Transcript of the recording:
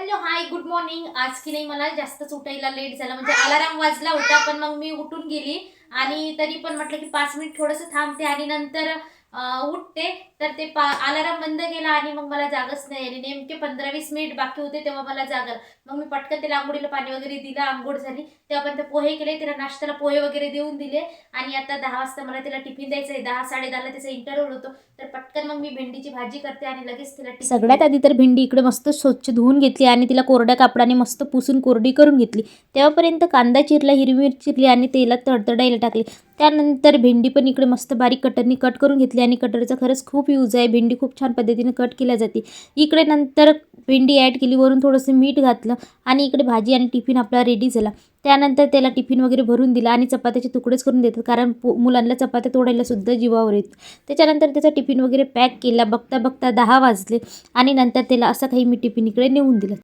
Hello hi good morning. आज की नाही मला जास्तच उठायला लेट झाला, म्हणजे अलार्म वाजला होता पण मग मी उठून गेली. आणि तरी पण म्हटलं की 5 मिनिट थोडंसं थांबते आणि नंतर उठते. तर ते अलार्म बंद केला आणि मग मला जागच नाही आली. नेमके 15-20 मिनिट बाकी होते तेव्हा मला जागल. मग मी पटकन त्याला आंघोळीला पाणी वगैरे दिलं, आंघोळ झाली तेव्हा पण ते पोहे केले, त्याला नाश्त्याला पोहे वगैरे देऊन दिले. आणि आता 10 वाजता मला त्याला टिफिन द्यायचं आहे. 10-10:30ला त्याचा इंटरव्ह्यू होतो. तर पटकन मग मी भेंडीची भाजी करते आणि लगेच तिला सगळ्यात आधी तर भेंडी इकडे मस्त स्वच्छ धुवून घेतली आणि तिला कोरड्या कापडाने मस्त पुसून कोरडी करून घेतली. तेव्हापर्यंत कांदा चिरला, हिरवी मिरची चिरली आणि तेलात तडतडायला टाकली. त्यानंतर भेंडी पण इकडे मस्त बारीक कटरनी कट करून घेतली आणि कटरचा खरंच खूप यूज आहे. भेंडी खूप छान पद्धतीने कट केल्या जाते. इकडे नंतर भेंडी ॲड केली, वरून थोडंसं मीठ घातलं आणि इकडे भाजी आणि टिफिन आपला रेडी झाला. त्यानंतर त्याला टिफिन वगैरे भरून दिला आणि चपात्याचे तुकडेच करून देतात, कारण मुलांना चपात्या तोडायला सुद्धा जीवावर येत. त्याच्यानंतर त्याचा टिफिन वगैरे पॅक केला. बघता बघता 10 वाजले आणि नंतर त्याला असं काही मी टिफिन इकडे नेऊन दिलं.